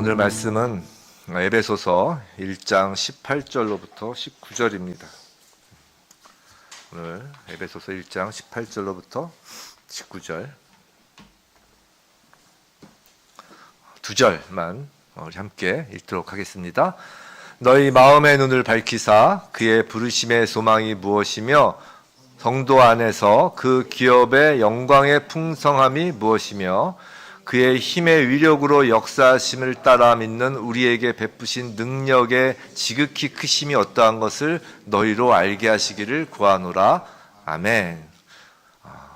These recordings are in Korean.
오늘 말씀은 에베소서 1장 18절로부터 19절입니다. 오늘 에베소서 1장 18절로부터 19절 두 절만 우리 함께 읽도록 하겠습니다. 너희 마음의 눈을 밝히사 그의 부르심의 소망이 무엇이며 성도 안에서 그 기업의 영광의 풍성함이 무엇이며 그의 힘의 위력으로 역사하심을 따라 믿는 우리에게 베푸신 능력의 지극히 크심이 어떠한 것을 너희로 알게 하시기를 구하노라. 아멘.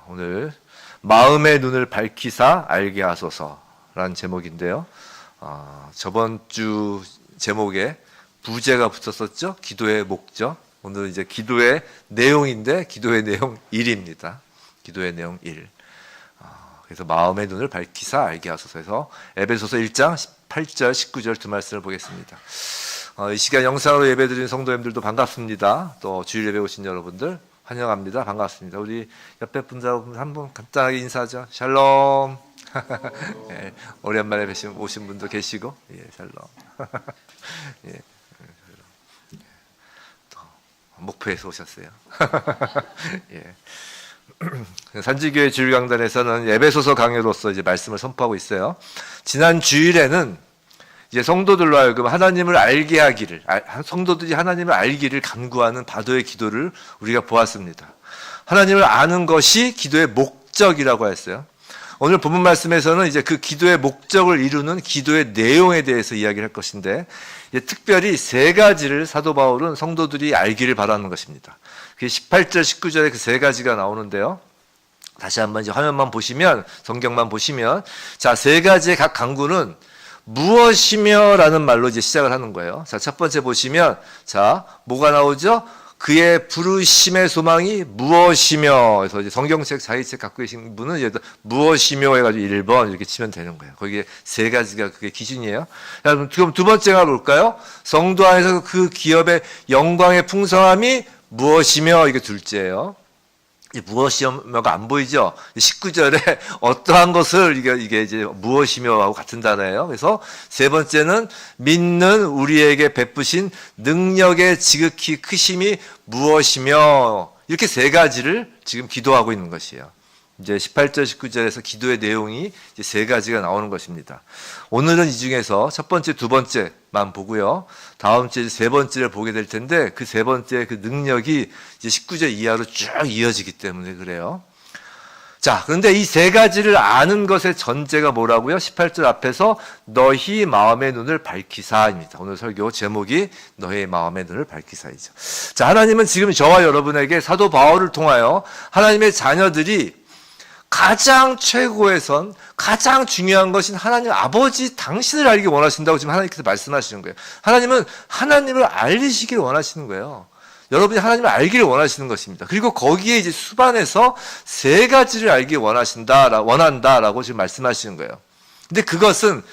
오늘 마음의 눈을 밝히사 알게 하소서라는 제목인데요. 저번 주 제목에 부제가 붙었었죠. 기도의 목적. 오늘 이제 기도의 내용인데 기도의 내용 1입니다. 기도의 내용 1. 그래서 마음의 눈을 밝히사 알게 하소서 해서 에베소서 1장 18절 19절 두 말씀을 보겠습니다. 이 시간 영상으로 예배드린 성도님들도 반갑습니다. 또 주일 예배 오신 여러분들 환영합니다. 반갑습니다. 우리 옆에 분들하고 한번 간단하게 인사하죠. 샬롬. 예, 오랜만에 오신 분도 계시고, 예, 샬롬. 예, 또 목포에서 오셨어요. 예. 산지교회 주일강단에서는 에베소서 강요로서 이제 말씀을 선포하고 있어요. 지난 주일에는 이제 성도들로 하여금 하나님을 알게 하기를, 성도들이 하나님을 알기를 간구하는 바도의 기도를 우리가 보았습니다. 하나님을 아는 것이 기도의 목적이라고 했어요. 오늘 본문 말씀에서는 이제 그 기도의 목적을 이루는 기도의 내용에 대해서 이야기를 할 것인데, 특별히 세 가지를 사도 바울은 성도들이 알기를 바라는 것입니다. 18절, 19절에 그 세 가지가 나오는데요. 다시 한번 이제 화면만 보시면, 성경만 보시면, 자, 세 가지의 각 강구는 무엇이며 라는 말로 이제 시작을 하는 거예요. 자, 첫 번째 보시면, 자, 뭐가 나오죠? 그의 부르심의 소망이 무엇이며. 그래서 이제 성경책, 자기책 갖고 계신 분은 이제 무엇이며 해가지고 1번 이렇게 치면 되는 거예요. 거기에 세 가지가 그게 기준이에요. 그럼 두 번째가 뭘까요? 성도 안에서 그 기업의 영광의 풍성함이 무엇이며, 이게 둘째예요. 무엇이며가 안 보이죠? 19절에 어떠한 것을 이게 이제 무엇이며하고 같은 단어예요. 그래서 세 번째는 믿는 우리에게 베푸신 능력의 지극히 크심이 무엇이며, 이렇게 세 가지를 지금 기도하고 있는 것이에요. 이제 18절, 19절에서 기도의 내용이 이제 세 가지가 나오는 것입니다. 오늘은 이 중에서 첫 번째, 두 번째만 보고요. 다음 주에 세 번째를 보게 될 텐데, 그 세 번째 그 능력이 이제 19절 이하로 쭉 이어지기 때문에 그래요. 자, 그런데 이 세 가지를 아는 것의 전제가 뭐라고요? 18절 앞에서 너희 마음의 눈을 밝히사입니다. 오늘 설교 제목이 너희 마음의 눈을 밝히사이죠. 자, 하나님은 지금 저와 여러분에게 사도 바울을 통하여 하나님의 자녀들이 가장 최고의 선, 가장 중요한 것인 하나님 아버지 당신을 알기 원하신다고 지금 하나님께서 말씀하시는 거예요. 하나님은 하나님을 알리시길 원하시는 거예요. 여러분이 하나님을 알기를 원하시는 것입니다. 그리고 거기에 이제 수반해서 세 가지를 알기 원한다라고 지금 말씀하시는 거예요. 근데 그것을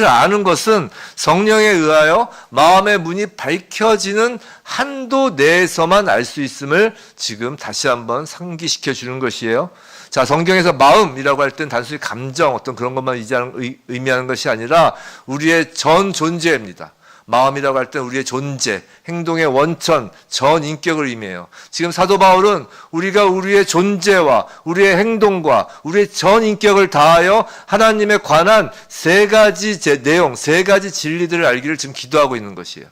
아는 것은 성령에 의하여 마음의 문이 밝혀지는 한도 내에서만 알 수 있음을 지금 다시 한번 상기시켜 주는 것이에요. 자, 성경에서 마음이라고 할 땐 단순히 감정, 어떤 그런 것만 의미하는 것이 아니라 우리의 전 존재입니다. 마음이라고 할 땐 우리의 존재, 행동의 원천, 전 인격을 의미해요. 지금 사도 바울은 우리가 우리의 존재와 우리의 행동과 우리의 전 인격을 다하여 하나님에 관한 세 가지 내용, 세 가지 진리들을 알기를 지금 기도하고 있는 것이에요.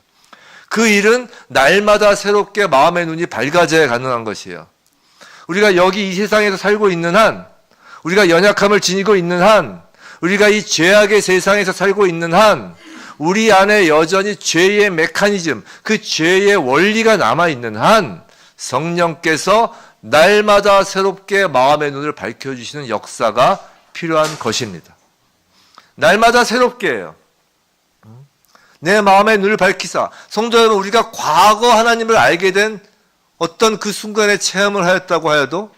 그 일은 날마다 새롭게 마음의 눈이 밝아져야 가능한 것이에요. 우리가 여기 이 세상에서 살고 있는 한, 우리가 연약함을 지니고 있는 한, 우리가 이 죄악의 세상에서 살고 있는 한, 우리 안에 여전히 죄의 메커니즘, 그 죄의 원리가 남아있는 한, 성령께서 날마다 새롭게 마음의 눈을 밝혀주시는 역사가 필요한 것입니다. 날마다 새롭게 해요. 내 마음의 눈을 밝히사. 성도 여러분, 우리가 과거 하나님을 알게 된 어떤 그 순간에 체험을 하였다고 하여도,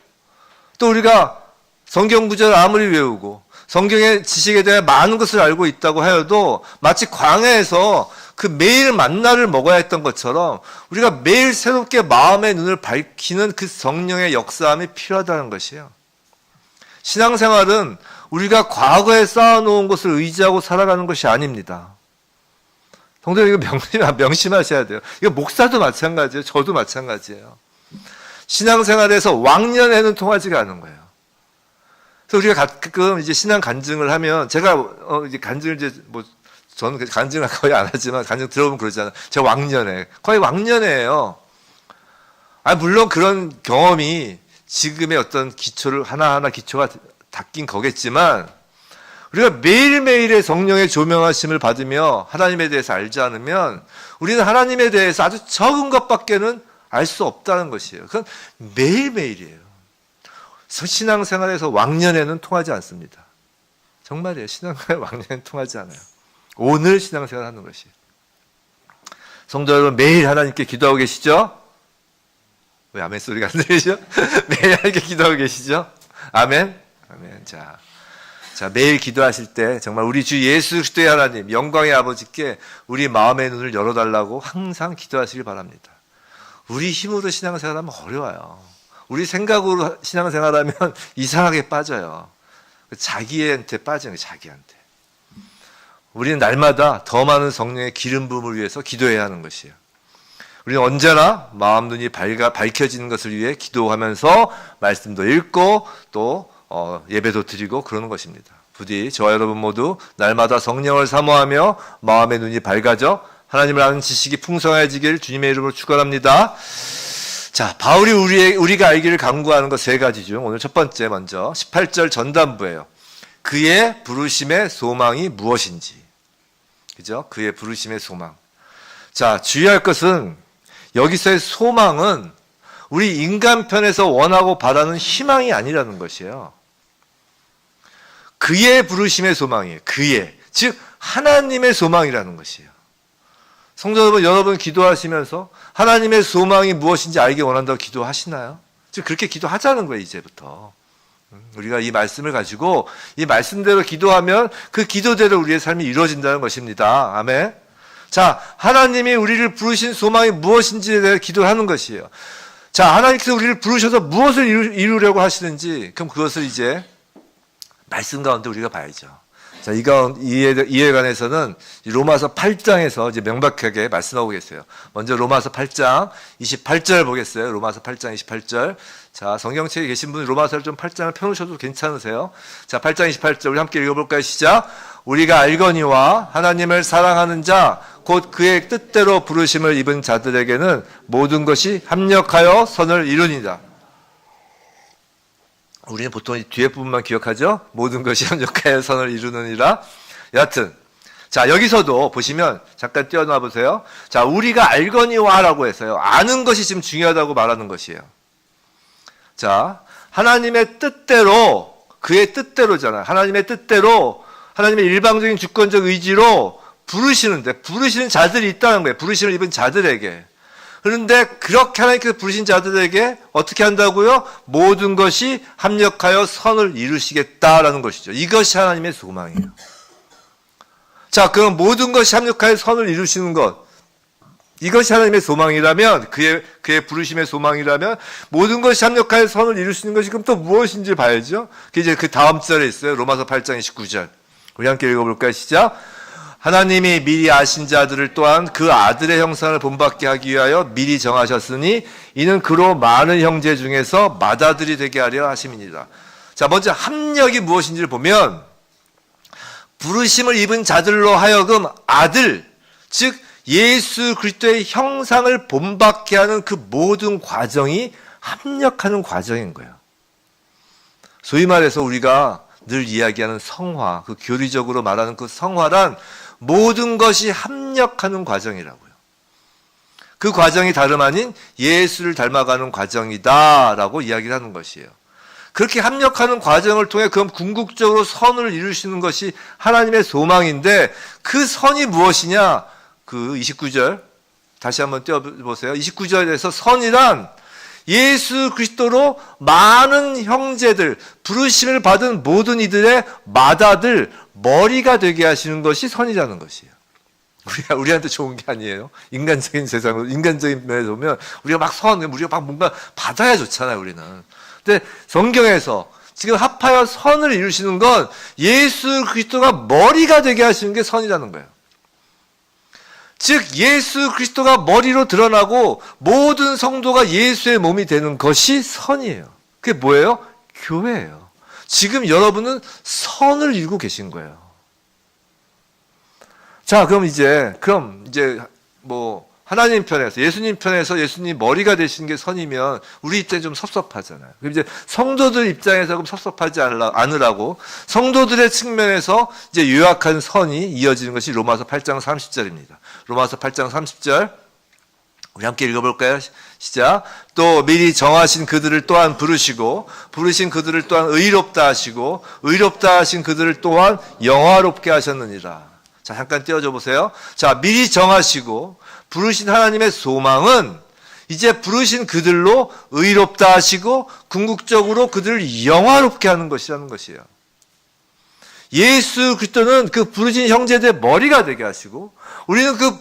또 우리가 성경 구절을 아무리 외우고 성경의 지식에 대해 많은 것을 알고 있다고 하여도 마치 광야에서 그 매일 만나를 먹어야 했던 것처럼 우리가 매일 새롭게 마음의 눈을 밝히는 그 성령의 역사함이 필요하다는 것이에요. 신앙생활은 우리가 과거에 쌓아놓은 것을 의지하고 살아가는 것이 아닙니다. 성도님 이거 명심하셔야 돼요. 이거 목사도 마찬가지예요. 저도 마찬가지예요. 신앙생활에서 왕년에는 통하지가 않은 거예요. 그래서 우리가 가끔 이제 신앙 간증을 하면 제가 이제 간증을 이제 뭐 저는 간증을 거의 안 하지만 간증 들어보면 그러잖아요. 제가 왕년에 거의 왕년에예요. 물론 그런 경험이 지금의 어떤 기초를 하나하나 기초가 닦인 거겠지만 우리가 매일매일의 성령의 조명하심을 받으며 하나님에 대해서 알지 않으면 우리는 하나님에 대해서 아주 적은 것밖에는 알 수 없다는 것이에요. 그건 매일매일이에요. 신앙생활에서 왕년에는 통하지 않습니다. 정말이에요. 신앙생활 왕년에는 통하지 않아요. 오늘 신앙생활 하는 것이에요. 성도 여러분, 매일 하나님께 기도하고 계시죠? 왜 아멘 소리가 안 들리죠? 매일 하나님께 기도하고 계시죠? 아멘? 아멘. 자, 매일 기도하실 때 정말 우리 주 예수 그리스도의 하나님, 영광의 아버지께 우리 마음의 눈을 열어달라고 항상 기도하시길 바랍니다. 우리 힘으로 신앙생활하면 어려워요. 우리 생각으로 신앙생활하면 이상하게 빠져요. 자기한테 빠지는 거예요. 자기한테. 우리는 날마다 더 많은 성령의 기름 부음을 위해서 기도해야 하는 것이에요. 우리는 언제나 마음 눈이 밝혀지는 것을 위해 기도하면서 말씀도 읽고 또 예배도 드리고 그러는 것입니다. 부디 저와 여러분 모두 날마다 성령을 사모하며 마음의 눈이 밝아져 하나님을 아는 지식이 풍성해지길 주님의 이름으로 축원합니다. 자, 바울이 우리가 알기를 간구하는 것 세 가지 중 오늘 첫 번째 먼저 18절 전단부예요. 그의 부르심의 소망이 무엇인지. 그죠? 그의 부르심의 소망. 자, 주의할 것은 여기서의 소망은 우리 인간 편에서 원하고 바라는 희망이 아니라는 것이에요. 그의 부르심의 소망이에요. 즉 하나님의 소망이라는 것이에요. 성도 여러분 기도하시면서 하나님의 소망이 무엇인지 알기 원한다고 기도하시나요? 즉 그렇게 기도하자는 거예요. 이제부터 우리가 이 말씀을 가지고 이 말씀대로 기도하면 그 기도대로 우리의 삶이 이루어진다는 것입니다. 아멘. 자, 하나님이 우리를 부르신 소망이 무엇인지에 대해 기도하는 것이에요. 자, 하나님께서 우리를 부르셔서 무엇을 이루려고 하시는지 그럼 그것을 이제 말씀 가운데 우리가 봐야죠. 자, 이에 관해서는 로마서 8장에서 이제 명백하게 말씀하고 계세요. 먼저 로마서 8장 28절 보겠어요. 로마서 8장 28절. 자, 성경책에 계신 분은 로마서를 좀 8장을 펴놓으셔도 괜찮으세요. 자, 8장 28절 우리 함께 읽어볼까요? 시작. 우리가 알거니와 하나님을 사랑하는 자, 곧 그의 뜻대로 부르심을 입은 자들에게는 모든 것이 합력하여 선을 이루니라. 우리는 보통 이 뒤에 부분만 기억하죠? 모든 것이 합력하여 선을 이루느니라. 여하튼 자, 여기서도 보시면 잠깐 띄워놔 보세요. 자, 우리가 알거니와라고 해서요. 아는 것이 지금 중요하다고 말하는 것이에요. 자, 하나님의 뜻대로, 그의 뜻대로잖아요. 하나님의 뜻대로, 하나님의 일방적인 주권적 의지로 부르시는 자들이 있다는 거예요. 부르심을 입은 자들에게. 그런데 그렇게 하나님께서 부르신 자들에게 어떻게 한다고요? 모든 것이 합력하여 선을 이루시겠다라는 것이죠. 이것이 하나님의 소망이에요. 자, 그럼 모든 것이 합력하여 선을 이루시는 것, 이것이 하나님의 소망이라면, 그의 부르심의 소망이라면 모든 것이 합력하여 선을 이루시는 것이 그럼 또 무엇인지 봐야죠. 그게 이제 그 다음 절에 있어요. 로마서 8장 29절. 우리 함께 읽어볼까요? 시작. 하나님이 미리 아신 자들을 또한 그 아들의 형상을 본받게 하기 위하여 미리 정하셨으니 이는 그로 많은 형제 중에서 맏아들이 되게 하려 하심이니라. 자, 먼저 합력이 무엇인지를 보면 부르심을 입은 자들로 하여금 아들, 즉 예수 그리스도의 형상을 본받게 하는 그 모든 과정이 합력하는 과정인 거예요. 소위 말해서 우리가 늘 이야기하는 성화, 그 교리적으로 말하는 그 성화란 모든 것이 합력하는 과정이라고요. 그 과정이 다름 아닌 예수를 닮아가는 과정이다라고 이야기를 하는 것이에요. 그렇게 합력하는 과정을 통해 그럼 궁극적으로 선을 이루시는 것이 하나님의 소망인데 그 선이 무엇이냐? 그 29절 다시 한번 띄워보세요. 29절에서 선이란 예수 그리스도로 많은 형제들, 부르심을 받은 모든 이들의 맏아들, 머리가 되게 하시는 것이 선이라는 것이에요. 우리한테 좋은 게 아니에요. 인간적인 세상으로, 인간적인 면에서 보면 우리가 막 뭔가 받아야 좋잖아요, 우리는. 근데 성경에서 지금 합하여 선을 이루시는 건 예수 그리스도가 머리가 되게 하시는 게 선이라는 거예요. 즉 예수 그리스도가 머리로 드러나고 모든 성도가 예수의 몸이 되는 것이 선이에요. 그게 뭐예요? 교회예요. 지금 여러분은 선을 이루고 계신 거예요. 자, 그럼 이제 뭐 하나님 편에서, 예수님 편에서 예수님 머리가 되신 게 선이면 우리 입장에 좀 섭섭하잖아요. 그럼 이제 성도들 입장에서 그럼 섭섭하지 않으라고 성도들의 측면에서 이제 요약한 선이 이어지는 것이 로마서 8장 30절입니다. 로마서 8장 30절. 우리 함께 읽어볼까요? 시작. 또 미리 정하신 그들을 또한 부르시고, 부르신 그들을 또한 의롭다 하시고, 의롭다 하신 그들을 또한 영화롭게 하셨느니라. 자, 잠깐 띄워줘 보세요. 자, 미리 정하시고, 부르신 하나님의 소망은 이제 부르신 그들로 의롭다 하시고 궁극적으로 그들을 영화롭게 하는 것이라는 것이에요. 예수 그리스도는 그 부르신 형제들의 머리가 되게 하시고 우리는 그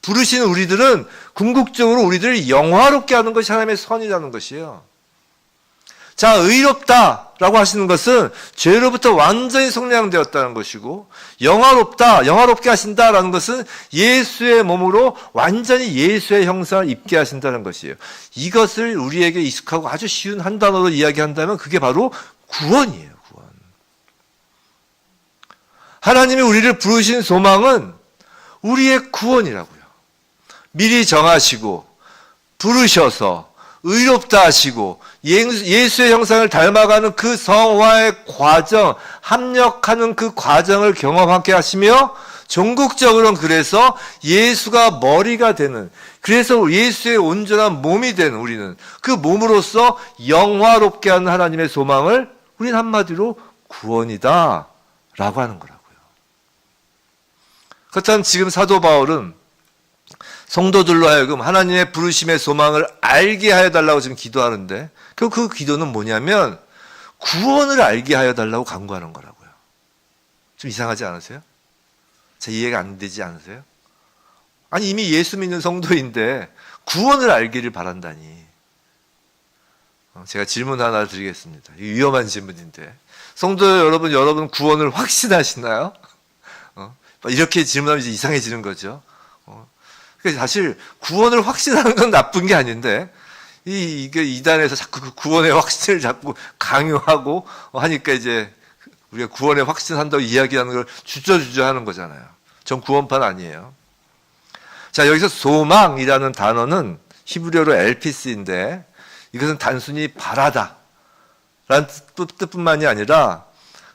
부르신 우리들은 궁극적으로 우리들을 영화롭게 하는 것이 하나님의 선이라는 것이에요. 자, 의롭다라고 하시는 것은 죄로부터 완전히 속량되었다는 것이고, 영화롭게 하신다라는 것은 예수의 몸으로 완전히 예수의 형상을 입게 하신다는 것이에요. 이것을 우리에게 익숙하고 아주 쉬운 한 단어로 이야기한다면 그게 바로 구원이에요. 구원. 하나님이 우리를 부르신 소망은 우리의 구원이라고요. 미리 정하시고 부르셔서 의롭다 하시고 예수의 형상을 닮아가는 그 성화의 과정, 합력하는 그 과정을 경험하게 하시며 종국적으로는 그래서 예수가 머리가 되는, 그래서 예수의 온전한 몸이 되는 우리는 그 몸으로써 영화롭게 하는 하나님의 소망을 우리는 한마디로 구원이다 라고 하는 거라고요. 그렇다면 지금 사도 바울은 성도들로 하여금 하나님의 부르심의 소망을 알게 하여 달라고 지금 기도하는데 그 기도는 뭐냐면 구원을 알게 하여 달라고 간구하는 거라고요. 좀 이상하지 않으세요? 제 이해가 안 되지 않으세요? 아니 이미 예수 믿는 성도인데 구원을 알기를 바란다니. 제가 질문 하나 드리겠습니다. 위험한 질문인데 성도 여러분 구원을 확신하시나요? 이렇게 질문하면 이제 이상해지는 거죠. 사실 구원을 확신하는 건 나쁜 게 아닌데 이게 이단에서 자꾸 그 구원의 확신을 자꾸 강요하고 하니까 이제 우리가 구원의 확신한다고 이야기하는 걸 주저주저 하는 거잖아요. 전 구원판 아니에요. 자, 여기서 소망이라는 단어는 히브리어로 엘피스인데 이것은 단순히 바라다 라는 뜻뿐만이 아니라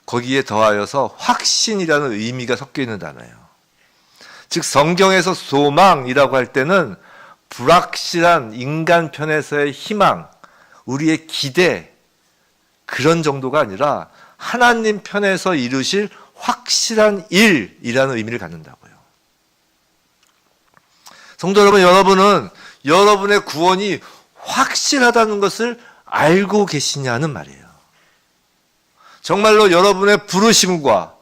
거기에 더하여서 확신이라는 의미가 섞여 있는 단어예요. 즉 성경에서 소망이라고 할 때는 불확실한 인간 편에서의 희망, 우리의 기대 그런 정도가 아니라 하나님 편에서 이루실 확실한 일이라는 의미를 갖는다고요. 성도 여러분, 여러분은 여러분의 구원이 확실하다는 것을 알고 계시냐는 말이에요. 정말로 여러분의 부르심과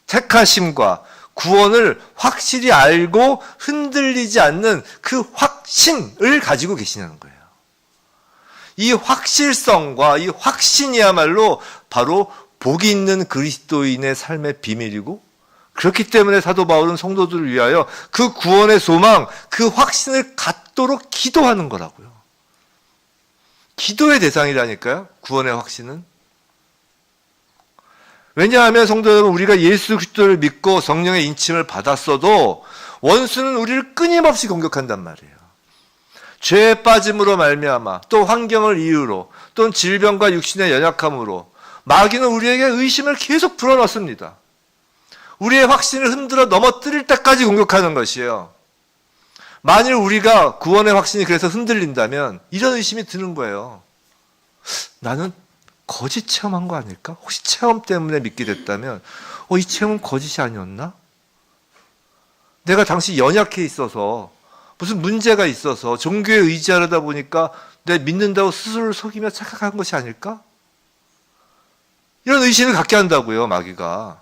택하심과 구원을 확실히 알고 흔들리지 않는 그 확신을 가지고 계시냐는 거예요. 이 확실성과 이 확신이야말로 바로 복이 있는 그리스도인의 삶의 비밀이고, 그렇기 때문에 사도 바울은 성도들을 위하여 그 구원의 소망, 그 확신을 갖도록 기도하는 거라고요. 기도의 대상이라니까요, 구원의 확신은. 왜냐하면 성도 여러분, 우리가 예수 그리스도를 믿고 성령의 인침을 받았어도 원수는 우리를 끊임없이 공격한단 말이에요. 죄에 빠짐으로 말미암아, 또 환경을 이유로, 또는 질병과 육신의 연약함으로 마귀는 우리에게 의심을 계속 불어넣습니다. 우리의 확신을 흔들어 넘어뜨릴 때까지 공격하는 것이에요. 만일 우리가 구원의 확신이 그래서 흔들린다면 이런 의심이 드는 거예요. 나는 거짓 체험한 거 아닐까? 혹시 체험 때문에 믿게 됐다면 이 체험은 거짓이 아니었나? 내가 당시 연약해 있어서 무슨 문제가 있어서 종교에 의지하려다 보니까 내가 믿는다고 스스로를 속이며 착각한 것이 아닐까? 이런 의심을 갖게 한다고요, 마귀가.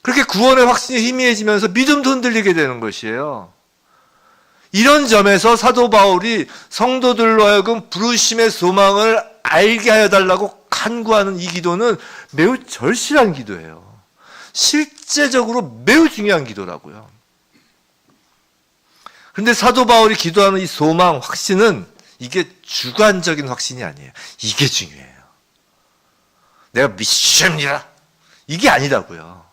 그렇게 구원의 확신이 희미해지면서 믿음도 흔들리게 되는 것이에요. 이런 점에서 사도 바울이 성도들로 하여금 부르심의 소망을 알게 하여 달라고 간구하는 이 기도는 매우 절실한 기도예요. 실제적으로 매우 중요한 기도라고요. 그런데 사도 바울이 기도하는 이 소망, 확신은 이게 주관적인 확신이 아니에요. 이게 중요해요. 내가 믿습니다. 이게 아니라고요.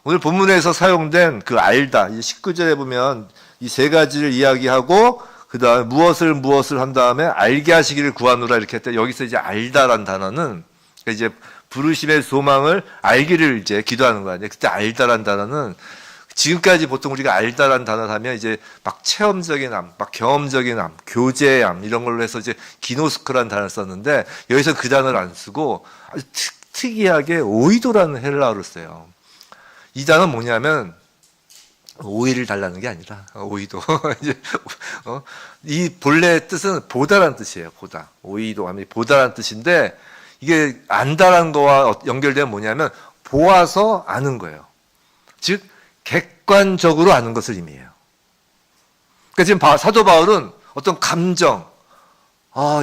오늘 본문에서 사용된 그 알다, 19절에 보면 이 세 가지를 이야기하고 그 다음에 무엇을 한 다음에 알게 하시기를 구하노라 이렇게 했대. 여기서 이제 알다란 단어는 이제 부르심의 소망을 알기를 이제 기도하는 거 아니에요. 그때 알다란 단어는 지금까지 보통 우리가 알다란 단어를 하면 이제 막 체험적인 암, 막 경험적인 암, 교제의 암 이런 걸로 해서 이제 기노스코라는 단어를 썼는데 여기서 그 단어를 안 쓰고 아주 특이하게 오이도라는 헬라어를 써요. 이 단어는 뭐냐면 오이를 달라는 게 아니라 오이도 이제 이 본래 뜻은 보다라는 뜻이에요. 보다. 오이도 하면 보다라는 뜻인데 이게 안다라는 거와 연결되면 뭐냐면 보아서 아는 거예요. 즉 객관적으로 아는 것을 의미해요. 그러니까 지금 사도 바울은 어떤 감정,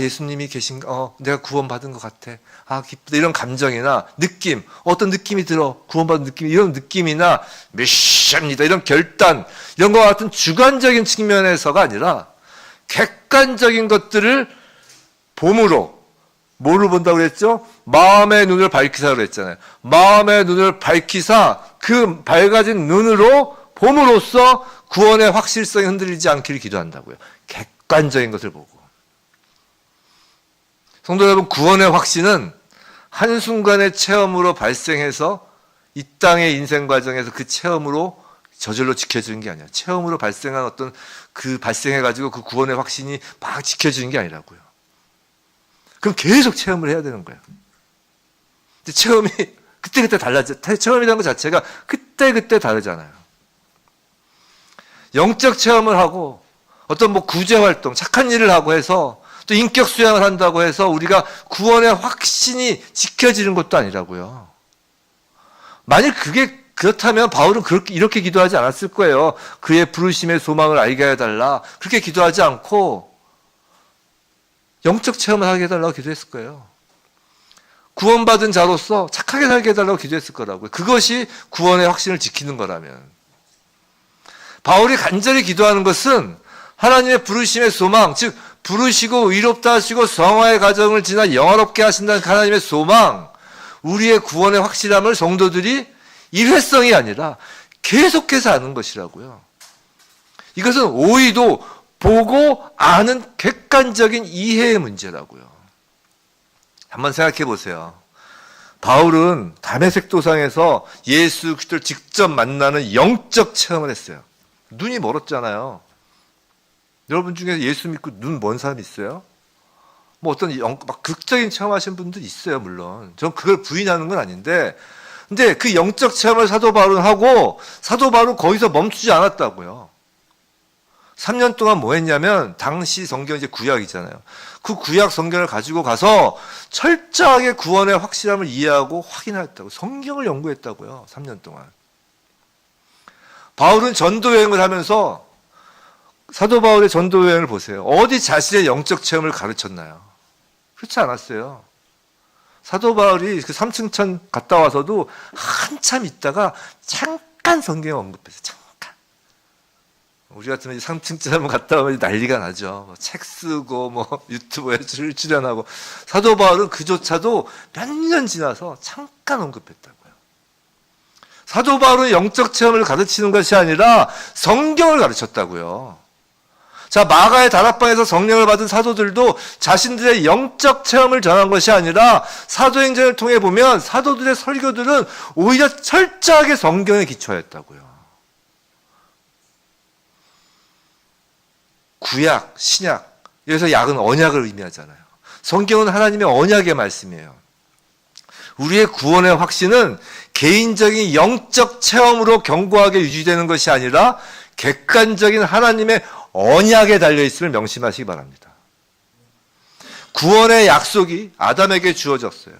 예수님이 계신가, 내가 구원받은 것 같아, 기쁘다 이런 감정이나 느낌, 어떤 느낌이 들어, 구원받은 느낌 이런 느낌이나 메시아입니다 이런 결단 이런 것 같은 주관적인 측면에서가 아니라 객관적인 것들을 봄으로 뭐를 본다고 그랬죠? 마음의 눈을 밝히사 그랬잖아요. 마음의 눈을 밝히사 그 밝아진 눈으로 봄으로써 구원의 확실성이 흔들리지 않기를 기도한다고요. 객관적인 것을 보고. 성도 여러분, 구원의 확신은 한순간의 체험으로 발생해서 이 땅의 인생 과정에서 그 체험으로 저절로 지켜지는 게 아니야. 체험으로 발생한 어떤 그 발생해가지고 그 구원의 확신이 막 지켜지는 게 아니라고요. 그럼 계속 체험을 해야 되는 거예요. 근데 체험이 그때그때 달라져. 체험이라는 것 자체가 그때그때 다르잖아요. 영적 체험을 하고 어떤 구제 활동, 착한 일을 하고 해서 또 인격 수양을 한다고 해서 우리가 구원의 확신이 지켜지는 것도 아니라고요. 만일 그게 그렇다면 바울은 이렇게 기도하지 않았을 거예요. 그의 부르심의 소망을 알게 해달라. 그렇게 기도하지 않고 영적 체험을 하게 해달라고 기도했을 거예요. 구원받은 자로서 착하게 살게 해달라고 기도했을 거라고요. 그것이 구원의 확신을 지키는 거라면. 바울이 간절히 기도하는 것은 하나님의 부르심의 소망, 즉 부르시고 의롭다 하시고 성화의 과정을 지나 영화롭게 하신다는 하나님의 소망, 우리의 구원의 확실함을 성도들이 일회성이 아니라 계속해서 아는 것이라고요. 이것은 오이도 보고 아는 객관적인 이해의 문제라고요. 한번 생각해 보세요. 바울은 다메섹 도상에서 예수 그리스도를 직접 만나는 영적 체험을 했어요. 눈이 멀었잖아요. 여러분 중에 예수 믿고 눈 먼 사람 있어요? 어떤 막 극적인 체험하신 분들 있어요, 물론. 전 그걸 부인하는 건 아닌데, 근데 그 영적 체험을 사도 바울은 하고, 사도 바울은 거기서 멈추지 않았다고요. 3년 동안 뭐 했냐면, 당시 성경 이제 구약이잖아요. 그 구약 성경을 가지고 가서 철저하게 구원의 확실함을 이해하고 확인했다고. 성경을 연구했다고요, 3년 동안. 바울은 전도 여행을 하면서 사도 바울의 전도 여행을 보세요. 어디 자신의 영적 체험을 가르쳤나요? 그렇지 않았어요. 사도 바울이 그 3층천 갔다 와서도 한참 있다가 잠깐 성경을 언급했어요. 잠깐. 우리 같으면 3층천 한번 갔다 오면 난리가 나죠. 책 쓰고 유튜브에 출연하고. 사도 바울은 그조차도 몇 년 지나서 잠깐 언급했다고요. 사도 바울은 영적 체험을 가르치는 것이 아니라 성경을 가르쳤다고요. 자, 마가의 다락방에서 성령을 받은 사도들도 자신들의 영적 체험을 전한 것이 아니라 사도행전을 통해 보면 사도들의 설교들은 오히려 철저하게 성경에 기초했다고요. 구약, 신약, 여기서 약은 언약을 의미하잖아요. 성경은 하나님의 언약의 말씀이에요. 우리의 구원의 확신은 개인적인 영적 체험으로 견고하게 유지되는 것이 아니라 객관적인 하나님의 언약에 달려있음을 명심하시기 바랍니다. 구원의 약속이 아담에게 주어졌어요.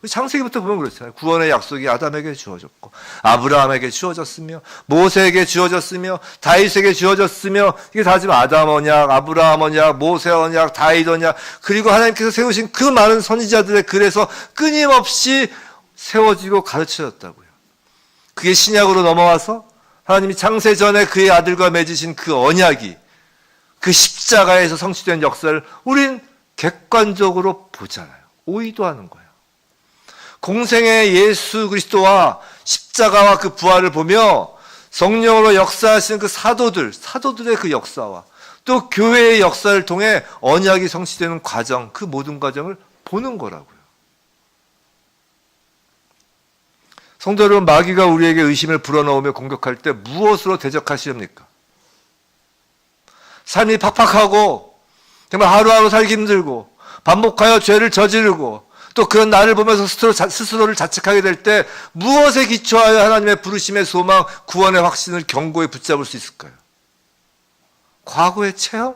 창세기부터 보면 그렇잖아요. 구원의 약속이 아담에게 주어졌고 아브라함에게 주어졌으며 모세에게 주어졌으며 다윗에게 주어졌으며 이게 다 지금 아담 언약, 아브라함 언약, 모세 언약, 다윗 언약 그리고 하나님께서 세우신 그 많은 선지자들의 글에서 끊임없이 세워지고 가르쳐졌다고요. 그게 신약으로 넘어와서 하나님이 창세 전에 그의 아들과 맺으신 그 언약이 그 십자가에서 성취된 역사를 우린 객관적으로 보잖아요. 오이도 하는 거예요. 공생의 예수 그리스도와 십자가와 그 부활을 보며 성령으로 역사하시는 그 사도들의 그 역사와 또 교회의 역사를 통해 언약이 성취되는 과정, 그 모든 과정을 보는 거라고요. 성도 여러분, 마귀가 우리에게 의심을 불어넣으며 공격할 때 무엇으로 대적하시렵니까? 삶이 팍팍하고 정말 하루하루 살기 힘들고 반복하여 죄를 저지르고 또 그런 나를 보면서 스스로를 자책하게 될 때 무엇에 기초하여 하나님의 부르심의 소망, 구원의 확신을 견고히 붙잡을 수 있을까요? 과거의 체험?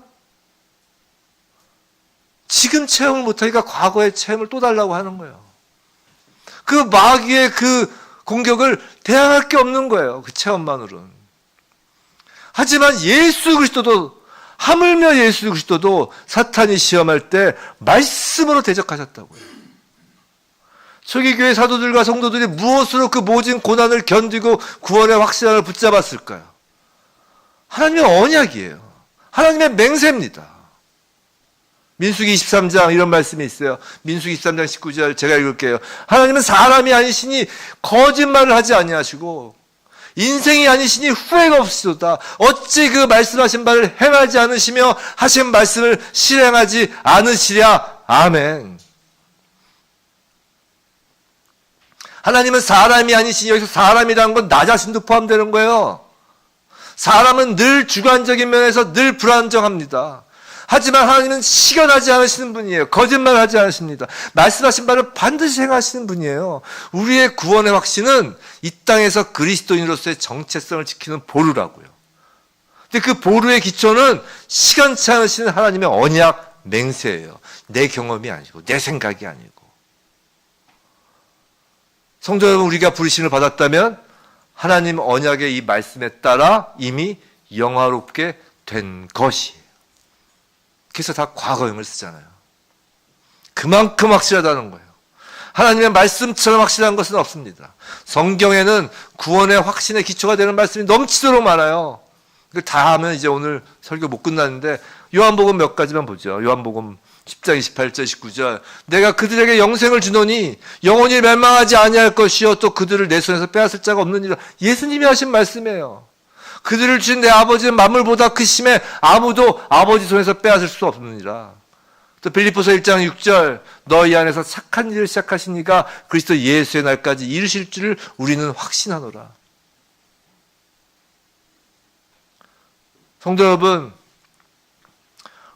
지금 체험을 못하니까 과거의 체험을 또 달라고 하는 거예요. 그 마귀의 그 공격을 대항할 게 없는 거예요. 그 체험만으로는. 하지만 예수 그리스도도, 하물며 예수 그리스도도 사탄이 시험할 때 말씀으로 대적하셨다고요. 초기 교회 사도들과 성도들이 무엇으로 그 모진 고난을 견디고 구원의 확신을 붙잡았을까요? 하나님의 언약이에요. 하나님의 맹세입니다. 민수기 23장 이런 말씀이 있어요. 민수기 23장 19절 제가 읽을게요. 하나님은 사람이 아니시니 거짓말을 하지 아니하시고 인생이 아니시니 후회가 없으시도다. 어찌 그 말씀하신 바를 행하지 않으시며 하신 말씀을 실행하지 않으시랴. 아멘. 하나님은 사람이 아니시니, 여기서 사람이라는 건 나 자신도 포함되는 거예요. 사람은 늘 주관적인 면에서 늘 불안정합니다. 하지만 하나님은 시견하지 않으시는 분이에요. 거짓말하지 않으십니다. 말씀하신 바를 반드시 행하시는 분이에요. 우리의 구원의 확신은 이 땅에서 그리스도인으로서의 정체성을 지키는 보루라고요. 근데 그 보루의 기초는 시간치 않으시는 하나님의 언약 맹세예요. 내 경험이 아니고 내 생각이 아니고. 성도 여러분, 우리가 부르심을 받았다면 하나님 언약의 이 말씀에 따라 이미 영화롭게 된 것이에요. 그래서 다 과거형을 쓰잖아요. 그만큼 확실하다는 거예요. 하나님의 말씀처럼 확실한 것은 없습니다. 성경에는 구원의 확신의 기초가 되는 말씀이 넘치도록 많아요. 이거 다 하면 이제 오늘 설교 못 끝나는데 요한복음 몇 가지만 보죠. 요한복음 10장 28절 19절 내가 그들에게 영생을 주노니 영원히 멸망하지 아니할 것이요 또 그들을 내 손에서 빼앗을 자가 없느니라. 예수님이 하신 말씀이에요. 그들을 주신 내 아버지는 만물보다 크심에 아무도 아버지 손에서 빼앗을 수 없느니라. 또 빌립보서 1장 6절 너희 안에서 착한 일을 시작하신 이가 그리스도 예수의 날까지 이르실 줄을 우리는 확신하노라. 성도 여러분,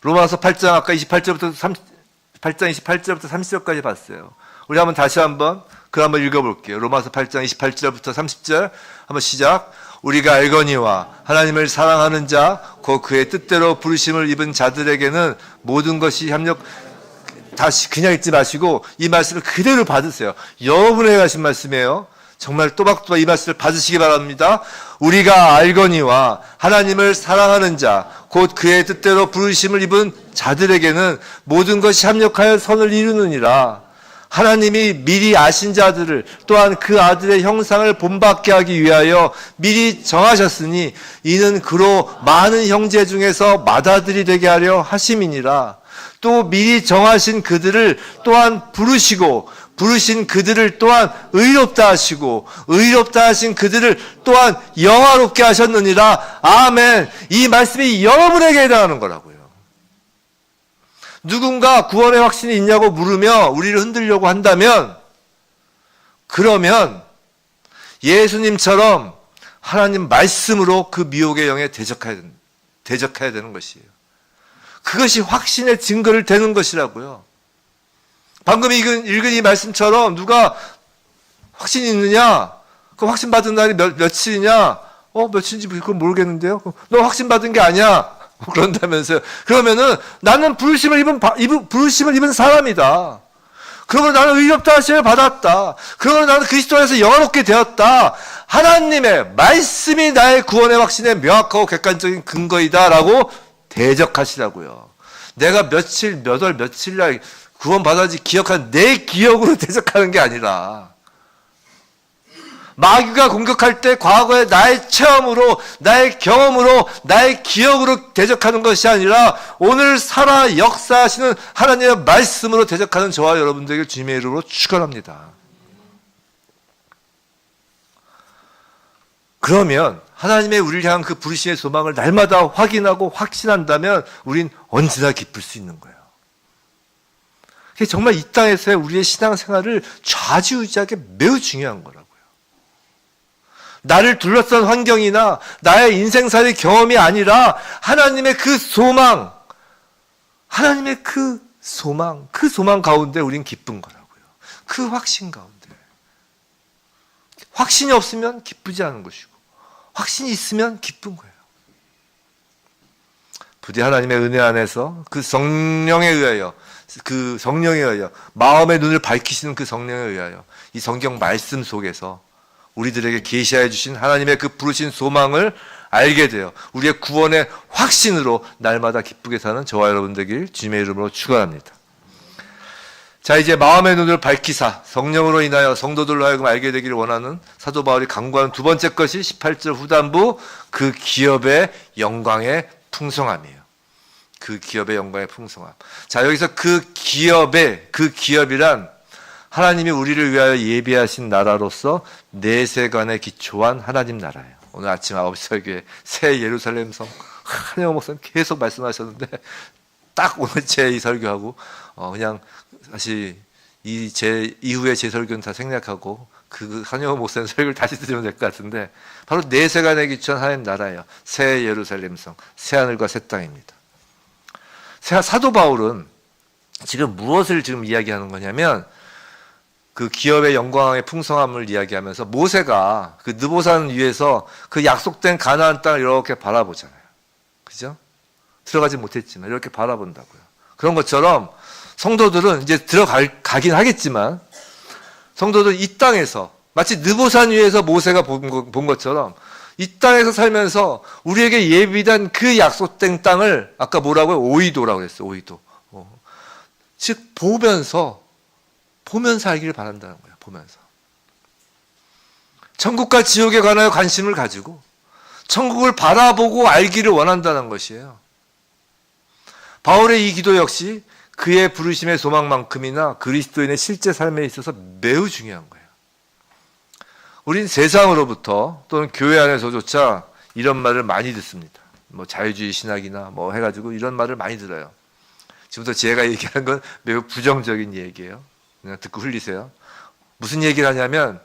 로마서 8장 아까 28절부터 8장 28절부터 30절까지 봤어요. 우리 한번 다시 한번 그걸 한번 읽어볼게요. 로마서 8장 28절부터 30절 한번 시작. 우리가 알거니와 하나님을 사랑하는 자 곧 그의 뜻대로 부르심을 입은 자들에게는 모든 것이 다시 그냥 읽지 마시고 이 말씀을 그대로 받으세요. 여러분에게 하신 말씀이에요. 정말 또박또박 이 말씀을 받으시기 바랍니다. 우리가 알거니와 하나님을 사랑하는 자 곧 그의 뜻대로 부르심을 입은 자들에게는 모든 것이 합력하여 선을 이루느니라. 하나님이 미리 아신 자들을 또한 그 아들의 형상을 본받게 하기 위하여 미리 정하셨으니 이는 그로 많은 형제 중에서 맏아들이 되게 하려 하심이니라. 또 미리 정하신 그들을 또한 부르시고 부르신 그들을 또한 의롭다 하시고 의롭다 하신 그들을 또한 영화롭게 하셨느니라. 아멘. 이 말씀이 여러분에게 해당하는 거라고요. 누군가 구원의 확신이 있냐고 물으며 우리를 흔들려고 한다면 그러면 예수님처럼 하나님 말씀으로 그 미혹의 영에 대적해야 되는 것이에요. 그것이 확신의 증거를 대는 것이라고요. 방금 읽은 이 말씀처럼 누가 확신이 있느냐? 그 확신 받은 날이 며칠이냐? 며칠인지 그건 모르겠는데요. 너 확신 받은 게 아니야. 그런다면서요. 그러면은 나는 부르심을 입은 사람이다. 그러면 나는 의롭다 하심을 받았다. 그러면 나는 그리스도 안에서 영화롭게 되었다. 하나님의 말씀이 나의 구원의 확신의 명확하고 객관적인 근거이다라고 대적하시라고요. 내가 몇 월 며칠 날 구원 받았지 기억한 내 기억으로 대적하는 게 아니라 마귀가 공격할 때 과거의 나의 체험으로, 나의 경험으로, 나의 기억으로 대적하는 것이 아니라 오늘 살아 역사하시는 하나님의 말씀으로 대적하는 저와 여러분들에게 주님의 이름으로 축원합니다. 그러면 하나님의 우리를 향한 그 부르심의 소망을 날마다 확인하고 확신한다면 우린 언제나 기쁠 수 있는 거예요. 그게 정말 이 땅에서의 우리의 신앙생활을 좌지우지하게 매우 중요한 거라고요. 나를 둘러싼 환경이나 나의 인생살이 경험이 아니라 하나님의 그 소망, 하나님의 그 소망 가운데 우린 기쁜 거라고요. 그 확신 가운데. 확신이 없으면 기쁘지 않은 것이고 확신이 있으면 기쁜 거예요. 부디 하나님의 은혜 안에서 그 성령에 의하여 마음의 눈을 밝히시는 그 성령에 의하여 이 성경 말씀 속에서 우리들에게 계시하여 주신 하나님의 그 부르신 소망을 알게 되어 우리의 구원의 확신으로 날마다 기쁘게 사는 저와 여러분 되길 주님의 이름으로 축원합니다. 자, 이제 마음의 눈을 밝히사 성령으로 인하여 성도들로 하여금 알게 되기를 원하는 사도 바울이 강구하는 두 번째 것이 18절 후반부 그 기업의 영광의 풍성함이에요. 그 기업의 영광의 풍성함. 자, 여기서 그 기업이란 하나님이 우리를 위하여 예비하신 나라로서 내세관에 기초한 하나님 나라예요. 오늘 아침 9시 설교에 새 예루살렘 성 한영호 목사님 계속 말씀하셨는데 딱 오늘 제 이 설교하고 그냥 다시 제 이후에 제 설교는 다 생략하고 그 한영호 목사님 설교를 다시 들으면 될 것 같은데 바로 내세관에 기초한 하나님 나라예요. 새 예루살렘 성, 새 하늘과 새 땅입니다. 사도 바울은 지금 무엇을 지금 이야기하는 거냐면 그 기업의 영광의 풍성함을 이야기하면서 모세가 그 느보산 위에서 그 약속된 가나안 땅을 이렇게 바라보잖아요. 그죠? 들어가지 못했지만 이렇게 바라본다고요. 그런 것처럼 성도들은 이제 들어가긴 하겠지만 성도들은 이 땅에서 마치 느보산 위에서 모세가 본 것처럼 이 땅에서 살면서 우리에게 예비된 그 약속된 땅을 아까 뭐라고요? 오이도라고 그랬어요. 오이도. 즉 보면서 알기를 바란다는 거예요. 보면서. 천국과 지옥에 관하여 관심을 가지고 천국을 바라보고 알기를 원한다는 것이에요. 바울의 이 기도 역시 그의 부르심의 소망만큼이나 그리스도인의 실제 삶에 있어서 매우 중요한 거예요. 우린 세상으로부터 또는 교회 안에서조차 이런 말을 많이 듣습니다. 뭐 자유주의 신학이나 뭐 해가지고 이런 말을 많이 들어요. 지금부터 제가 얘기하는 건 매우 부정적인 얘기예요. 그냥 듣고 흘리세요. 무슨 얘기를 하냐면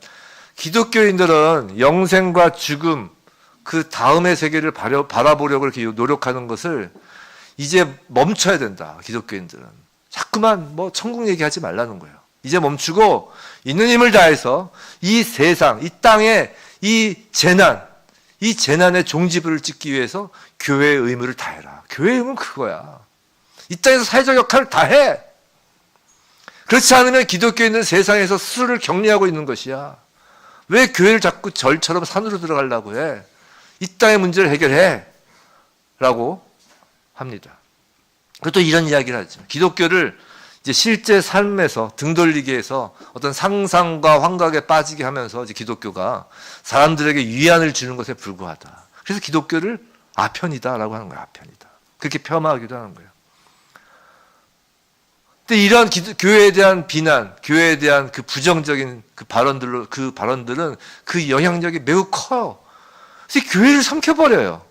기독교인들은 영생과 죽음 그 다음의 세계를 바라보려고 이렇게 노력하는 것을 이제 멈춰야 된다. 기독교인들은 자꾸만 뭐 천국 얘기하지 말라는 거예요. 이제 멈추고 있는 힘을 다해서 이 세상, 이 땅의 이 재난의 종지부를 찍기 위해서 교회의 의무를 다해라. 교회의 의무는 그거야. 이 땅에서 사회적 역할을 다해. 그렇지 않으면 기독교인은 세상에서 스스로를 격리하고 있는 것이야. 왜 교회를 자꾸 절처럼 산으로 들어가려고 해? 이 땅의 문제를 해결해. 라고 합니다. 그리고 또 이런 이야기를 하죠. 기독교를 이제 실제 삶에서 등 돌리게 해서 어떤 상상과 환각에 빠지게 하면서 이제 기독교가 사람들에게 위안을 주는 것에 불과하다. 그래서 기독교를 아편이다라고 하는 거야. 아편이다. 그렇게 폄하하기도 하는 거예요. 근데 이런 교회에 대한 비난, 교회에 대한 그 부정적인 그 발언들은 그 영향력이 매우 커요. 그래서 교회를 삼켜버려요.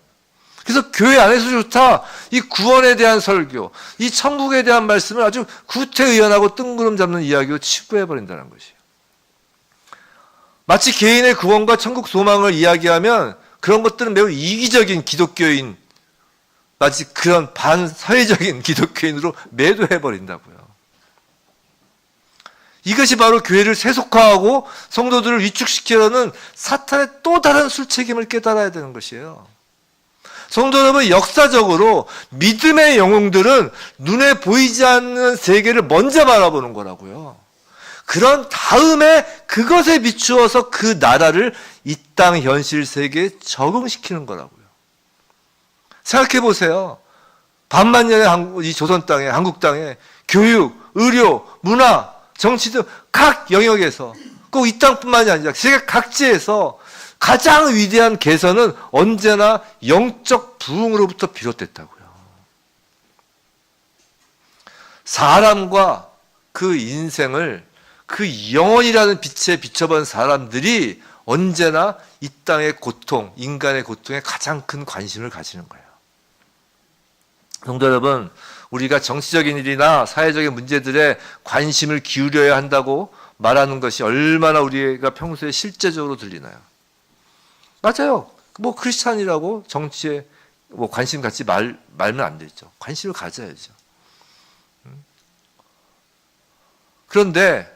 그래서 교회 안에서조차 이 구원에 대한 설교, 이 천국에 대한 말씀을 아주 구태의연하고 뜬구름 잡는 이야기로 치부해버린다는 것이에요. 마치 개인의 구원과 천국 소망을 이야기하면 그런 것들은 매우 이기적인 기독교인, 마치 그런 반사회적인 기독교인으로 매도해버린다고요. 이것이 바로 교회를 세속화하고 성도들을 위축시키려는 사탄의 또 다른 술책임을 깨달아야 되는 것이에요. 성도 여러분, 역사적으로 믿음의 영웅들은 눈에 보이지 않는 세계를 먼저 바라보는 거라고요. 그런 다음에 그것에 비추어서 그 나라를 이 땅 현실 세계에 적응시키는 거라고요. 생각해 보세요. 반만년의 이 조선 땅에, 한국 땅에 교육, 의료, 문화, 정치 등 각 영역에서 꼭 이 땅뿐만이 아니라 세계 각지에서 가장 위대한 개선은 언제나 영적 부흥으로부터 비롯됐다고요. 사람과 그 인생을 그 영혼이라는 빛에 비춰본 사람들이 언제나 이 땅의 고통, 인간의 고통에 가장 큰 관심을 가지는 거예요. 성도 여러분, 우리가 정치적인 일이나 사회적인 문제들에 관심을 기울여야 한다고 말하는 것이 얼마나 우리가 평소에 실제적으로 들리나요? 맞아요. 뭐 크리스찬이라고 정치에 뭐 관심 갖지 말면 안 되죠. 관심을 가져야죠. 그런데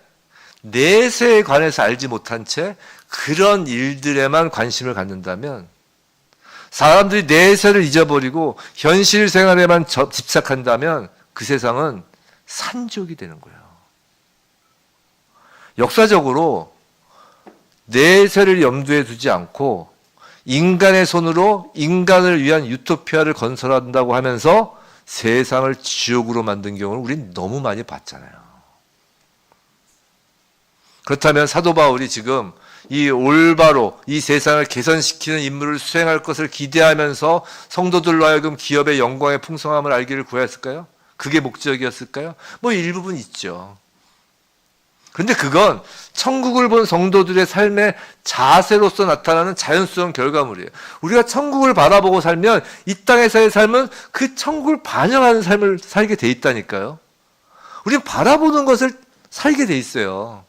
내세에 관해서 알지 못한 채 그런 일들에만 관심을 갖는다면 사람들이 내세를 잊어버리고 현실 생활에만 집착한다면 그 세상은 산족이 되는 거예요. 역사적으로 내세를 염두에 두지 않고 인간의 손으로 인간을 위한 유토피아를 건설한다고 하면서 세상을 지옥으로 만든 경우를 우린 너무 많이 봤잖아요. 그렇다면 사도 바울이 지금 이 올바로 이 세상을 개선시키는 임무를 수행할 것을 기대하면서 성도들로 하여금 기업의 영광의 풍성함을 알기를 구했을까요? 그게 목적이었을까요? 뭐 일부분 있죠. 그런데 그건 천국을 본 성도들의 삶의 자세로서 나타나는 자연스러운 결과물이에요. 우리가 천국을 바라보고 살면 이 땅에서의 삶은 그 천국을 반영하는 삶을 살게 돼 있다니까요. 우리는 바라보는 것을 살게 돼 있어요.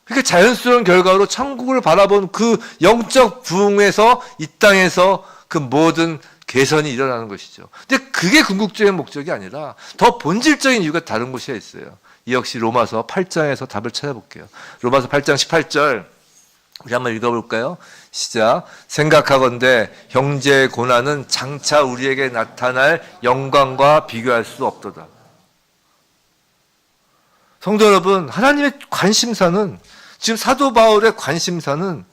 그러니까 자연스러운 결과로 천국을 바라본 그 영적 부흥에서 이 땅에서 그 모든 개선이 일어나는 것이죠. 근데 그게 궁극적인 목적이 아니라 더 본질적인 이유가 다른 곳에 있어요. 이 역시 로마서 8장에서 답을 찾아볼게요. 로마서 8장 18절 우리 한번 읽어볼까요? 시작. 생각하건대 형제의 고난은 장차 우리에게 나타날 영광과 비교할 수 없도다. 성도 여러분, 하나님의 관심사는 지금 사도 바울의 관심사는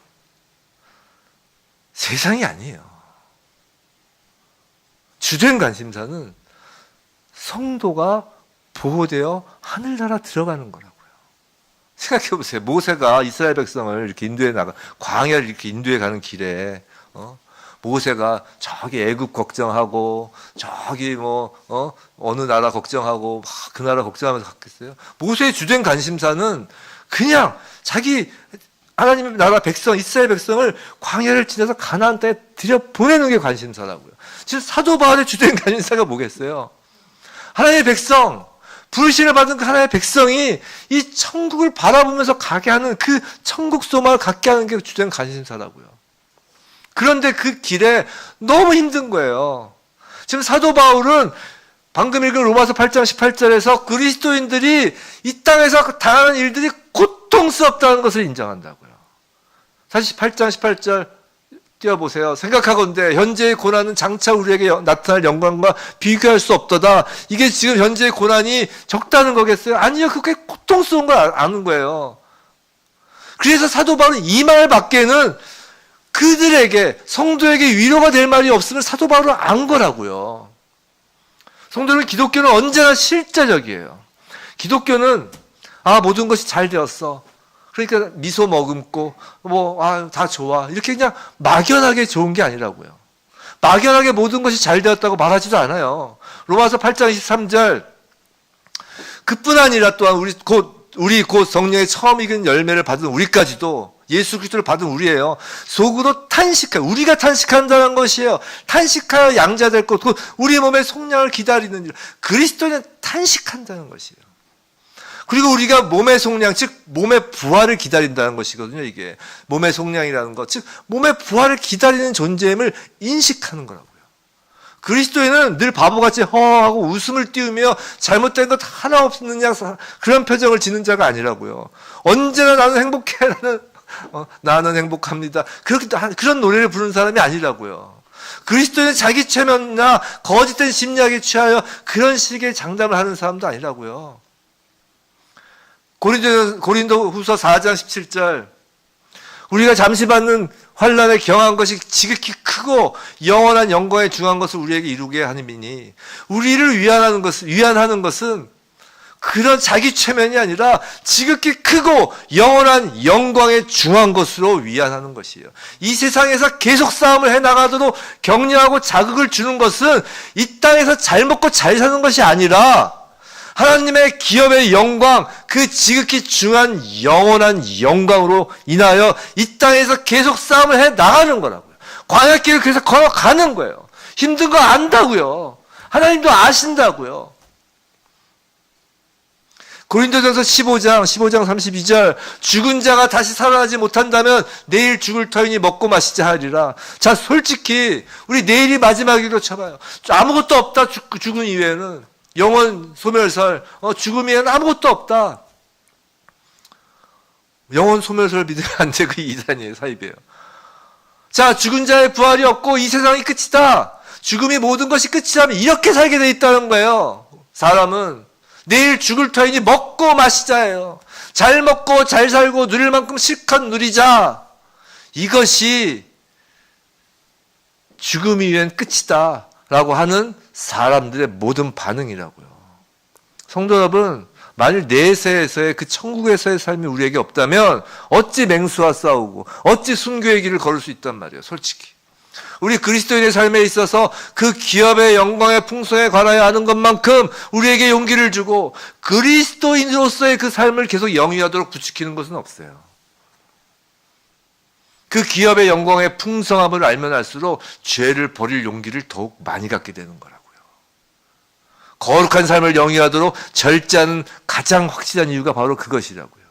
세상이 아니에요. 주된 관심사는 성도가 보호되어 하늘나라 들어가는 거라고요. 생각해 보세요. 모세가 이스라엘 백성을 이렇게 인도해 나가, 광야를 이렇게 인도해 가는 길에, 모세가 저기 애굽 걱정하고, 저기 어느 나라 걱정하고, 막 그 나라 걱정하면서 갔겠어요? 모세의 주된 관심사는 그냥 자기 하나님의 나라 백성, 이스라엘 백성을 광야를 지나서 가나안 땅에 들여보내는 게 관심사라고요. 지금 사도 바울의 주된 관심사가 뭐겠어요? 하나님의 백성, 부르심을 받은 그 하나님의 백성이 이 천국을 바라보면서 가게 하는 그 천국 소망을 갖게 하는 게 주된 관심사라고요. 그런데 그 길에 너무 힘든 거예요. 지금 사도 바울은 방금 읽은 로마서 8장 18절에서 그리스도인들이 이 땅에서 당하는 일들이 고통스럽다는 것을 인정한다고요. 사실 8장 18절 띄워보세요. 생각하건대 현재의 고난은 장차 우리에게 나타날 영광과 비교할 수 없도다. 이게 지금 현재의 고난이 적다는 거겠어요? 아니요. 그게 고통스러운 걸 아는 거예요. 그래서 사도 바울은 이 말 밖에는 그들에게 성도에게 위로가 될 말이 없으면 사도 바울은 안 거라고요. 성도는 기독교는 언제나 실제적이에요. 기독교는 모든 것이 잘 되었어. 그러니까 미소 머금고 다 좋아. 이렇게 그냥 막연하게 좋은 게 아니라고요. 막연하게 모든 것이 잘 되었다고 말하지도 않아요. 로마서 8장 23절 그뿐 아니라 또한 우리 곧 성령의 처음 익은 열매를 받은 우리까지도 예수 그리스도를 받은 우리예요. 속으로 우리가 탄식한다는 것이에요. 탄식하여 양자될 것, 우리 몸의 속량을 기다리는 일. 그리스도는 탄식한다는 것이에요. 그리고 우리가 몸의 속량, 즉 몸의 부활을 기다린다는 것이거든요. 이게 몸의 속량이라는 것, 즉 몸의 부활을 기다리는 존재임을 인식하는 거라고요. 그리스도인은 늘 바보같이 허허하고 웃음을 띄우며 잘못된 것 하나 없느냐 그런 표정을 짓는 자가 아니라고요. 언제나 나는 행복해, 나는 행복합니다. 그런 노래를 부르는 사람이 아니라고요. 그리스도인은 자기 체면이나 거짓된 심리학에 취하여 그런 식의 장담을 하는 사람도 아니라고요. 고린도 후서 4장 17절 우리가 잠시 받는 환난에 경한 것이 지극히 크고 영원한 영광에 중한 것을 우리에게 이루게 하님이니 우리를 위안하는 것은 그런 자기 최면이 아니라 지극히 크고 영원한 영광에 중한 것으로 위안하는 것이에요. 이 세상에서 계속 싸움을 해나가도록 격려하고 자극을 주는 것은 이 땅에서 잘 먹고 잘 사는 것이 아니라 하나님의 기업의 영광, 그 지극히 중한 영원한 영광으로 인하여 이 땅에서 계속 싸움을 해나가는 거라고요. 광야길을 그래서 걸어가는 거예요. 힘든 거 안다고요. 하나님도 아신다고요. 고린도전서 15장 32절 죽은 자가 다시 살아나지 못한다면 내일 죽을 터이니 먹고 마시자 하리라. 자, 솔직히 우리 내일이 마지막이라고 쳐봐요. 아무것도 없다. 죽음 이외에는 영원 소멸설, 죽음 이외에는 아무것도 없다. 영원 소멸설 믿으면 안 돼. 그 이단이에요. 사입이에요. 자, 죽은 자의 부활이 없고 이 세상이 끝이다. 죽음이 모든 것이 끝이라면 이렇게 살게 돼 있다는 거예요. 사람은 내일 죽을 터이니 먹고 마시자예요. 잘 먹고 잘 살고 누릴 만큼 실컷 누리자. 이것이 죽음 이후엔 끝이다 라고 하는 사람들의 모든 반응이라고요. 성도 여러분, 만일 내세에서의 그 천국에서의 삶이 우리에게 없다면 어찌 맹수와 싸우고 어찌 순교의 길을 걸을 수 있단 말이에요. 솔직히 우리 그리스도인의 삶에 있어서 그 기업의 영광의 풍성에 관하여 아는 것만큼 우리에게 용기를 주고 그리스도인으로서의 그 삶을 계속 영위하도록 부추기는 것은 없어요. 그 기업의 영광의 풍성함을 알면 알수록 죄를 버릴 용기를 더욱 많이 갖게 되는 거라고요. 거룩한 삶을 영위하도록 절제하는 가장 확실한 이유가 바로 그것이라고요.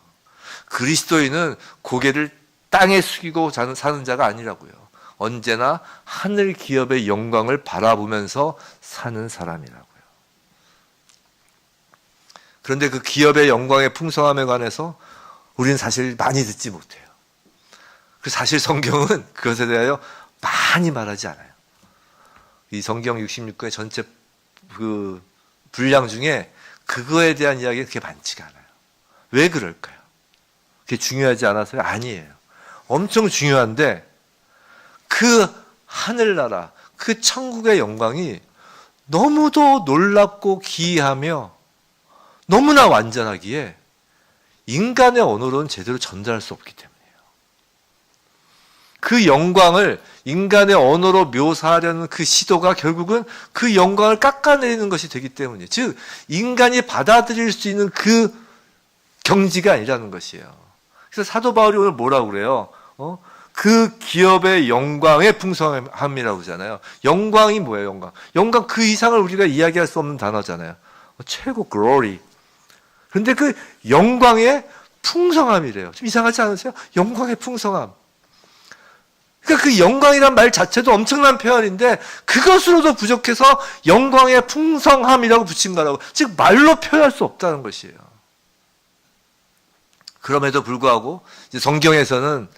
그리스도인은 고개를 땅에 숙이고 사는 자가 아니라고요. 언제나 하늘 기업의 영광을 바라보면서 사는 사람이라고요. 그런데 그 기업의 영광의 풍성함에 관해서 우리는 사실 많이 듣지 못해요. 사실 성경은 그것에 대하여 많이 말하지 않아요. 이 성경 66권의 전체 그 분량 중에 그거에 대한 이야기가 그렇게 많지가 않아요. 왜 그럴까요? 그게 중요하지 않아서요? 아니에요. 엄청 중요한데 그 하늘나라, 그 천국의 영광이 너무도 놀랍고 기이하며 너무나 완전하기에 인간의 언어로는 제대로 전달할 수 없기 때문이에요. 그 영광을 인간의 언어로 묘사하려는 그 시도가 결국은 그 영광을 깎아내리는 것이 되기 때문이에요. 즉 인간이 받아들일 수 있는 그 경지가 아니라는 것이에요. 그래서 사도 바울이 오늘 뭐라고 그래요? 그 기업의 영광의 풍성함이라고 하잖아요. 영광이 뭐예요? 영광. 영광 그 이상을 우리가 이야기할 수 없는 단어잖아요. 최고 glory. 그런데 그 영광의 풍성함이래요. 좀 이상하지 않으세요? 영광의 풍성함. 그러니까 그 영광이란 말 자체도 엄청난 표현인데 그것으로도 부족해서 영광의 풍성함이라고 붙인 거라고. 즉 말로 표현할 수 없다는 것이에요. 그럼에도 불구하고 이제 성경에서는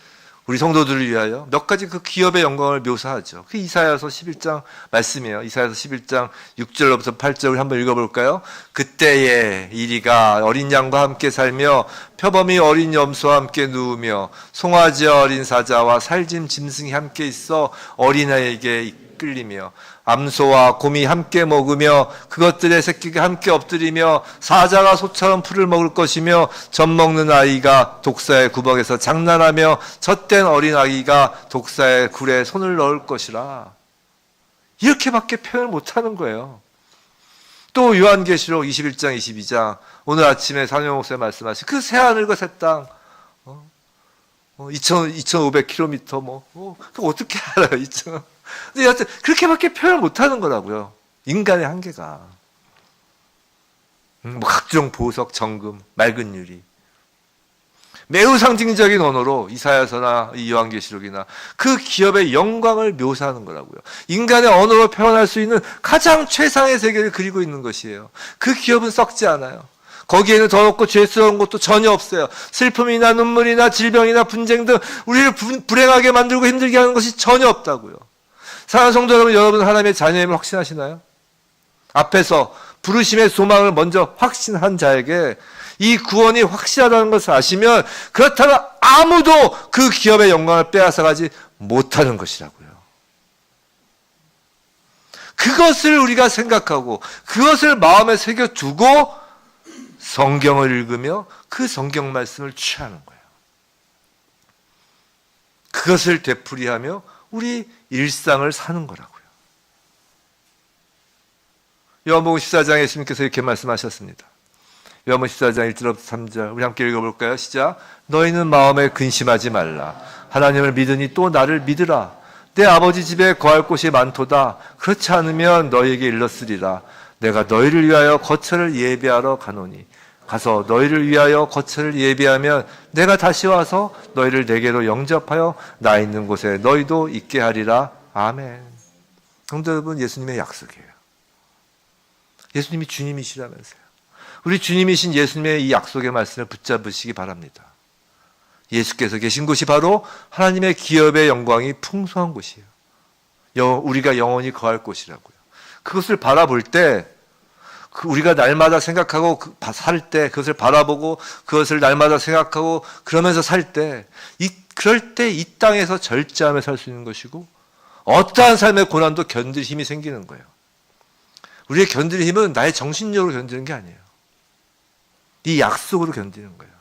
우리 성도들을 위하여 몇 가지 그 기업의 영광을 묘사하죠. 그 이사야서 11장 말씀이에요. 이사야서 11장 6절로부터 8절을 한번 읽어볼까요? 그때에 이리가 어린 양과 함께 살며 표범이 어린 염소와 함께 누우며 송아지 어린 사자와 살짐 짐승이 함께 있어 어린아이에게 이끌리며 암소와 곰이 함께 먹으며 그것들의 새끼가 함께 엎드리며 사자가 소처럼 풀을 먹을 것이며 젖 먹는 아이가 독사의 구벅에서 장난하며 젖된 어린 아이가 독사의 굴에 손을 넣을 것이라. 이렇게밖에 표현을 못하는 거예요. 또 요한계시록 21장 22장 오늘 아침에 상영 목사님 말씀하신 그 새하늘과 새 땅 2,500km 그 어떻게 알아요? 2,000. 근데 여하튼 그렇게밖에 표현을 못하는 거라고요. 인간의 한계가. 각종 보석, 정금, 맑은 유리. 매우 상징적인 언어로 이사야서나 이 요한계시록이나 그 기업의 영광을 묘사하는 거라고요. 인간의 언어로 표현할 수 있는 가장 최상의 세계를 그리고 있는 것이에요. 그 기업은 썩지 않아요. 거기에는 더럽고 죄스러운 것도 전혀 없어요. 슬픔이나 눈물이나 질병이나 분쟁 등 우리를 불행하게 만들고 힘들게 하는 것이 전혀 없다고요. 사랑하는 성도 여러분 하나님의 자녀임을 확신하시나요? 앞에서 부르심의 소망을 먼저 확신한 자에게 이 구원이 확실하다는 것을 아시면 그렇다면 아무도 그 기업의 영광을 빼앗아가지 못하는 것이라고요. 그것을 우리가 생각하고 그것을 마음에 새겨두고 성경을 읽으며 그 성경 말씀을 취하는 거예요. 그것을 되풀이하며 우리 일상을 사는 거라고요. 요한복음 14장에 예수님께서 이렇게 말씀하셨습니다. 요한복음 14장 1절부터 3절 우리 함께 읽어볼까요? 시작. 너희는 마음에 근심하지 말라. 하나님을 믿으니 또 나를 믿으라. 내 아버지 집에 거할 곳이 많도다. 그렇지 않으면 너희에게 일렀으리라. 내가 너희를 위하여 거처를 예비하러 가노니 가서 너희를 위하여 거처를 예비하면 내가 다시 와서 너희를 내게로 영접하여 나 있는 곳에 너희도 있게 하리라. 아멘. 성도 여러분, 예수님의 약속이에요. 예수님이 주님이시라면서요. 우리 주님이신 예수님의 이 약속의 말씀을 붙잡으시기 바랍니다. 예수께서 계신 곳이 바로 하나님의 기업의 영광이 풍성한 곳이에요. 우리가 영원히 거할 곳이라고요. 그것을 바라볼 때 우리가 날마다 생각하고 살 때 그것을 바라보고 그것을 날마다 생각하고 그러면서 살 때 그럴 때 이 땅에서 절제하며 살 수 있는 것이고 어떠한 삶의 고난도 견딜 힘이 생기는 거예요. 우리의 견딜 힘은 나의 정신력으로 견디는 게 아니에요. 이 약속으로 견디는 거예요.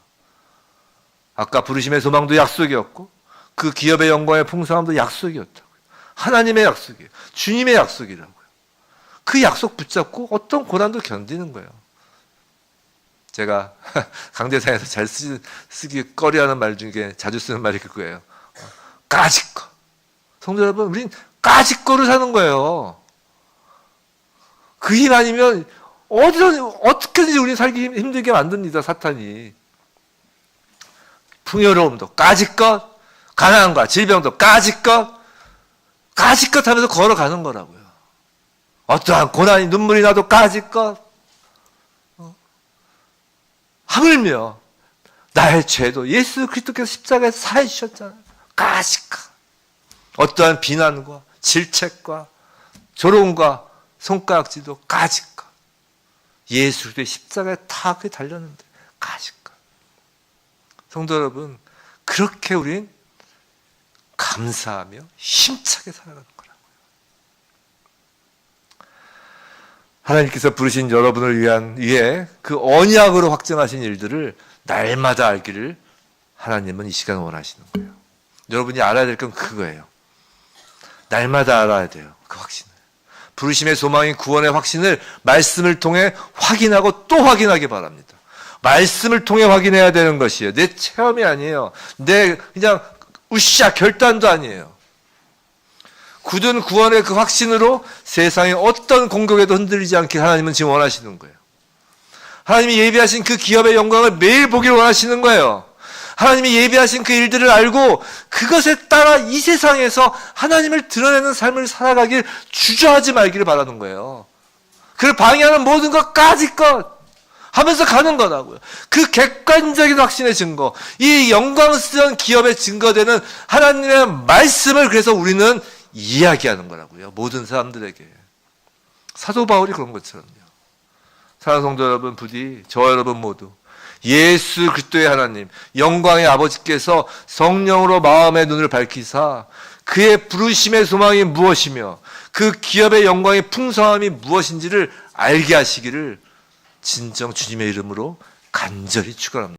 아까 부르심의 소망도 약속이었고 그 기업의 영광의 풍성함도 약속이었다고요. 하나님의 약속이에요. 주님의 약속이라고요. 그 약속 붙잡고 어떤 고난도 견디는 거예요. 제가 강대상에서 잘 쓰기 꺼려하는 말 중에 자주 쓰는 말이 그거예요. 까짓거. 성도 여러분, 우린 까짓거로 사는 거예요. 그 힘 아니면 어떻게든지 우리는 살기 힘들게 만듭니다, 사탄이. 풍요로움도 까짓것, 가난함과 질병도 까짓것 하면서 걸어가는 거라고요. 어떠한 고난이 눈물이 나도 까짓것, 하물며 나의 죄도 예수 그리스도께서 십자가에서 사해 주셨잖아요. 까짓것. 어떠한 비난과 질책과 조롱과 손가락질도 까짓것. 예수 그리스도의 십자가에 다 그게 달렸는데 까짓것. 성도 여러분, 그렇게 우린 감사하며 힘차게 살아가는 거라고요. 하나님께서 부르신 여러분을 위해 그 언약으로 확정하신 일들을 날마다 알기를 하나님은 이 시간 원하시는 거예요. 여러분이 알아야 될 건 그거예요. 날마다 알아야 돼요. 그 확신을. 부르심의 소망인 구원의 확신을 말씀을 통해 확인하고 또 확인하기 바랍니다. 말씀을 통해 확인해야 되는 것이에요. 내 체험이 아니에요. 내 그냥 으쌰 결단도 아니에요. 굳은 구원의 그 확신으로 세상의 어떤 공격에도 흔들리지 않게 하나님은 지금 원하시는 거예요. 하나님이 예비하신 그 기업의 영광을 매일 보기를 원하시는 거예요. 하나님이 예비하신 그 일들을 알고 그것에 따라 이 세상에서 하나님을 드러내는 삶을 살아가길 주저하지 말기를 바라는 거예요. 그를 방해하는 모든 것까지껏 하면서 가는 거라고요. 그 객관적인 확신의 증거, 이 영광스러운 기업의 증거되는 하나님의 말씀을 그래서 우리는 이야기하는 거라고요. 모든 사람들에게. 사도 바울이 그런 것처럼요. 사랑하는 성도 여러분, 부디 저 여러분 모두 예수 그리스도의 하나님, 영광의 아버지께서 성령으로 마음의 눈을 밝히사 그의 부르심의 소망이 무엇이며 그 기업의 영광의 풍성함이 무엇인지를 알게 하시기를 진정 주님의 이름으로 간절히 축원합니다.